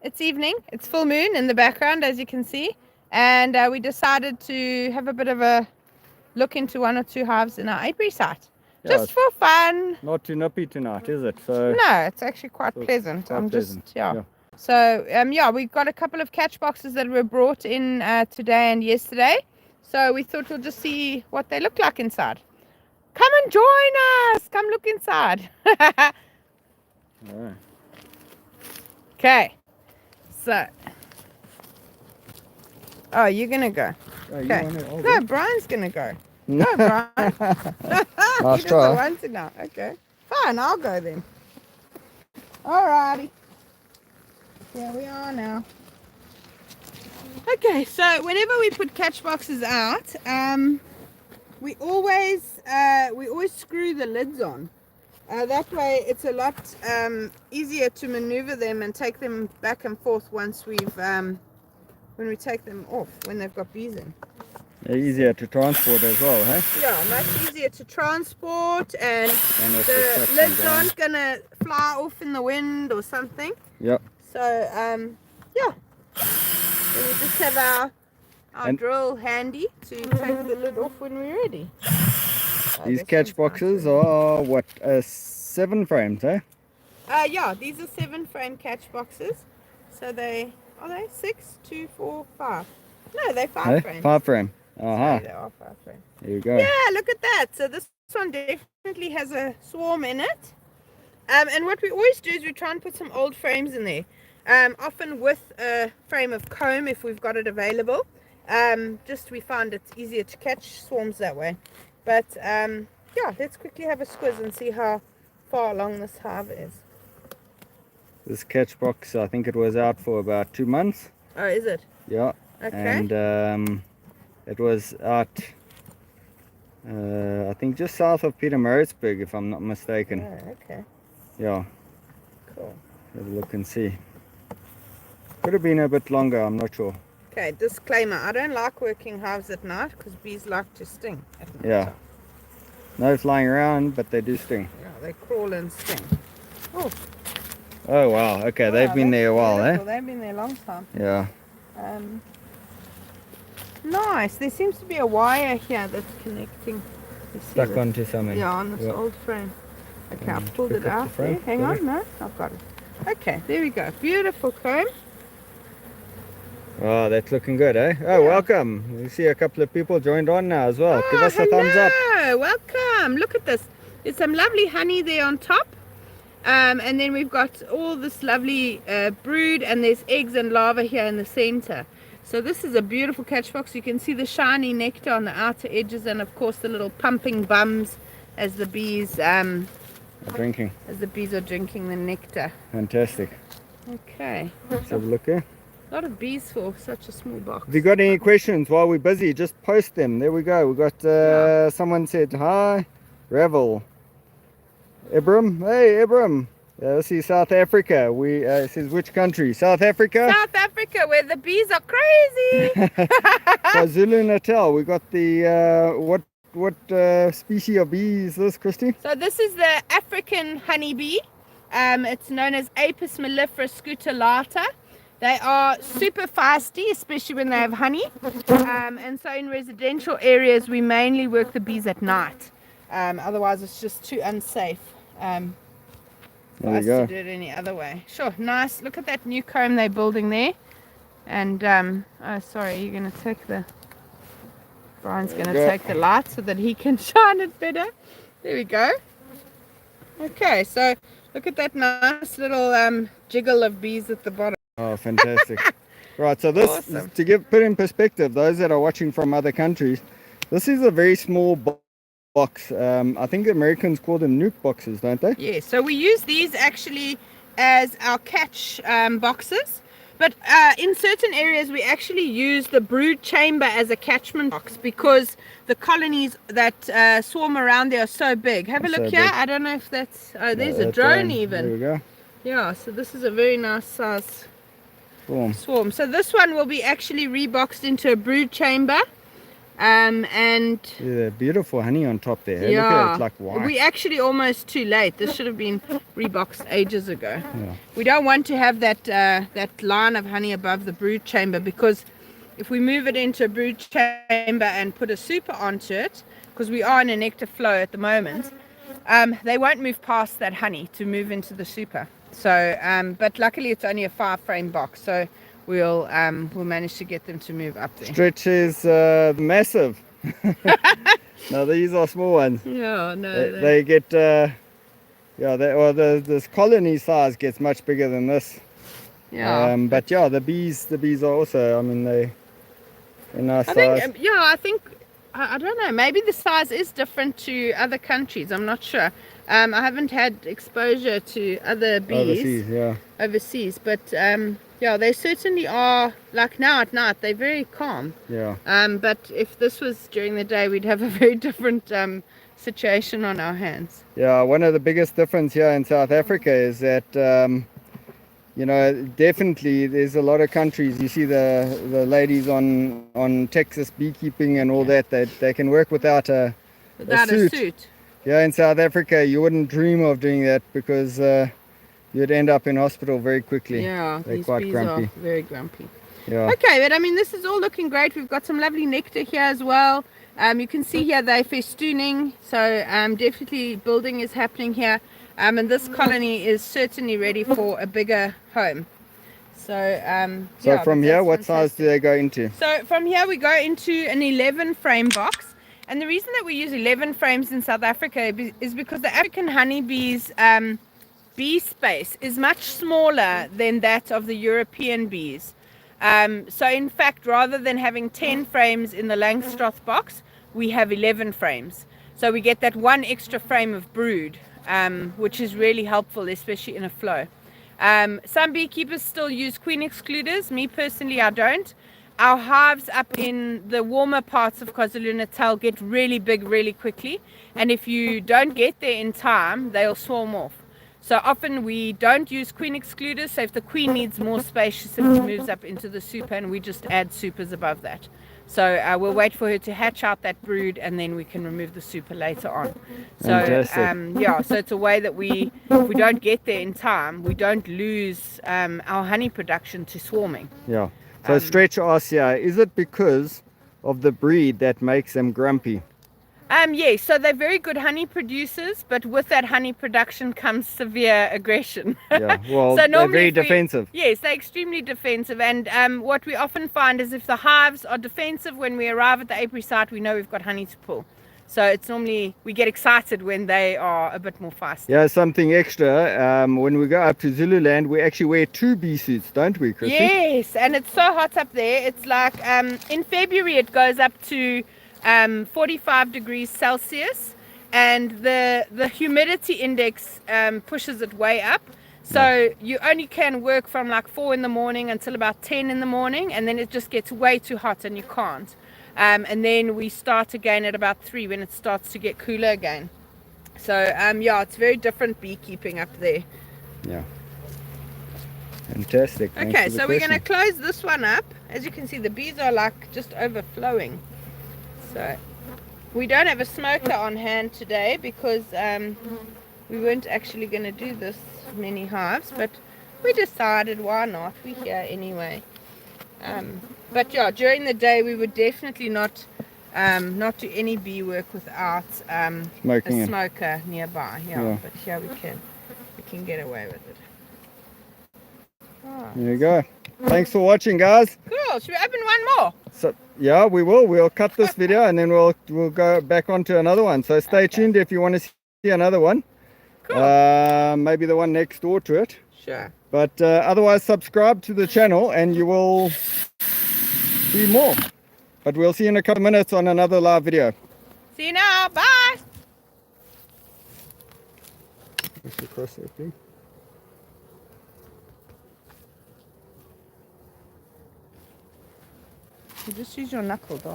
it's evening. It's full moon in the background, as you can see. And we decided to have a bit of a look into one or two hives in our apiary site. Yeah, Just for fun. not too nippy tonight, is it? So No, it's actually quite pleasant. quite pleasant. Yeah. So, yeah, we've got a couple of catch boxes that were brought in today and yesterday. So we thought we'll just see what they look like inside. Come and join us. Come look inside. Alright. Okay. So. Oh, you're going to go. Okay. No, Brian's going to go. No, Brian. Nice He try. doesn't want to now. Okay. Fine, I'll go then. Alrighty. Here we are now. Okay, so whenever we put catch boxes out, we always screw the lids on. That way it's a lot easier to maneuver them and take them back and forth once we've when we take them off, when they've got bees in. They're easier to transport as well, hey? Yeah, much easier to transport, and the lids aren't gonna fly off in the wind or something. Yep. So yeah, we just have our drill handy to take the lid off when we're ready. These catch boxes are what, 7 frames, eh? Yeah, these are 7 frame catch boxes. So they 6, 2, 4, 5. No, they're 5 frames. 5 frame. So they are 5 frames. There you go. Yeah, look at that. So this one definitely has a swarm in it. And what we always do is we try and put some old frames in there. Often with a frame of comb if we've got it available. Just we find it's easier to catch swarms that way. But yeah, let's quickly have a squiz and see how far along this hive is. This catch box, I think it was out for about 2 months. Oh, is it? Yeah. Okay. And it was out, I think just south of Pietermaritzburg, if I'm not mistaken. Oh, okay. Yeah. Cool. Have a look and see. Could have been a bit longer, I'm not sure. Okay, disclaimer, I don't like working hives at night because bees like to sting at night. Yeah. No flying around, but they do sting. Yeah, they crawl and sting. Oh. Oh wow, okay, they've been there a while, beautiful. They've been there a long time. Yeah. Nice. There seems to be a wire here that's connecting. Stuck onto something. Yeah, on this old frame. Okay, I pulled it out there. Hang on, no, I've got it. Okay, there we go. Beautiful comb. Oh, that's looking good, eh? Oh, yeah. Welcome. You see a couple of people joined on now as well. Give us a thumbs up. Welcome. Look at this. There's some lovely honey there on top. And then we've got all this lovely brood, and there's eggs and larvae here in the center. So this is a beautiful catch box. You can see the shiny nectar on the outer edges, and of course the little pumping bums as the bees drinking. As the bees are drinking the nectar. Fantastic. Okay. Let's have a look here. A lot of bees for such a small box. If you got any questions while we're busy, just post them. There we go. We got someone said hi, Revel. Ibram, hey Ibram. This is South Africa. We says which country? South Africa. South Africa, where the bees are crazy. KwaZulu Natal. We got the what species of bee is this, Kristie? So this is the African honeybee. It's known as Apis mellifera scutellata. They are super feisty, especially when they have honey. And so in residential areas, we mainly work the bees at night. Otherwise, it's just too unsafe for us to do it any other way. Sure, nice. Look at that new comb they're building there. And, oh, sorry, you're going to take the... Brian's going to take the light so that he can shine it better. There we go. Okay, so look at that nice little jiggle of bees at the bottom. Oh, fantastic. Right, so this, awesome. To put in perspective, those that are watching from other countries, this is a very small box. I think the Americans call them nuke boxes, don't they? Yeah, so we use these actually as our catch boxes. But in certain areas, we actually use the brood chamber as a catchment box because the colonies that swarm around there are so big. Have a look here. I don't know if that's... Oh, there's a drone even. There we go. Yeah, so this is a very nice size swarm. So this one will be actually reboxed into a brood chamber. And Yeah, beautiful honey on top there. Hey, yeah, look at it, it's like white. we actually almost too late. This should have been reboxed ages ago. Yeah. We don't want to have that that line of honey above the brood chamber, because if we move it into a brood chamber and put a super onto it, because we are in a nectar flow at the moment, they won't move past that honey to move into the super. So but luckily it's only a 5-frame box, so we'll manage to get them to move up there. Stretch is massive. No, these are small ones. Yeah, no, They get yeah, this colony size gets much bigger than this. yeah. But yeah, the bees are also, I mean, they're nice I size. think yeah, I think I don't know, maybe the size is different to other countries, I'm not sure. I haven't had exposure to other bees overseas, but yeah, they certainly are. Like now at night they're very calm. Yeah. But if this was during the day, we'd have a very different situation on our hands. Yeah, one of the biggest difference here in South Africa is that you know, definitely there's a lot of countries, you see the ladies on Texas beekeeping and all that they can work without a suit. Yeah, in South Africa you wouldn't dream of doing that, because you'd end up in hospital very quickly. Yeah, they're these quite bees grumpy. are very grumpy. Yeah. Okay, but I mean, this is all looking great. We've got some lovely nectar here as well. You can see here they're festooning, so definitely building is happening here. And this colony is certainly ready for a bigger home. So So yeah, from here, what fantastic. size do they go into? So from here we go into an 11-frame box. And the reason that we use 11 frames in South Africa is because the African honeybees bee space is much smaller than that of the European bees. So in fact, rather than having 10 frames in the Langstroth box, we have 11 frames. So we get that one extra frame of brood, which is really helpful, especially in a flow. Some beekeepers still use queen excluders. Me personally, I don't. Our hives up in the warmer parts of KwaZulu-Natal get really big really quickly, and if you don't get there in time, they'll swarm off. So often we don't use queen excluders, so if the queen needs more space, she simply moves up into the super, and we just add supers above that. So we'll wait for her to hatch out that brood, and then we can remove the super later on. So yeah, so it's a way that if we don't get there in time, we don't lose our honey production to swarming. Yeah. So Stretch asks here, is it because of the breed that makes them grumpy? Yes, so they're very good honey producers, but with that honey production comes severe aggression. Yeah, well, so they're very defensive. Yes, they're extremely defensive, and what we often find is if the hives are defensive, when we arrive at the apiary site, we know we've got honey to pull. So it's normally, we get excited when they are a bit more feisty. Yeah, something extra, when we go up to Zululand, we actually wear 2 bee suits, don't we, Kristie? Yes, and it's so hot up there. It's like, in February it goes up to 45 degrees Celsius, and the humidity index pushes it way up. So you only can work from like 4 in the morning until about 10 in the morning, and then it just gets way too hot and you can't. And then we start again at about 3 when it starts to get cooler again. So yeah, it's very different beekeeping up there. Yeah. Fantastic. Okay, so we're going to close this one up. As you can see, the bees are like just overflowing. So we don't have a smoker on hand today because we weren't actually going to do this many hives, but we decided why not, we're here anyway. But yeah, during the day we would definitely not do any bee work without a smoker nearby. Yeah, but here we can get away with it. There you go. Thanks for watching, guys. Cool. Should we open one more? So yeah, we will. We'll cut this video and then we'll go back onto another one. So stay tuned if you want to see another one. Cool. Maybe the one next door to it. Sure. But otherwise, subscribe to the channel and you will see more. But we'll see you in a couple of minutes on another live video. See you now. Bye. Just across there, please. You just use your knuckle, dog.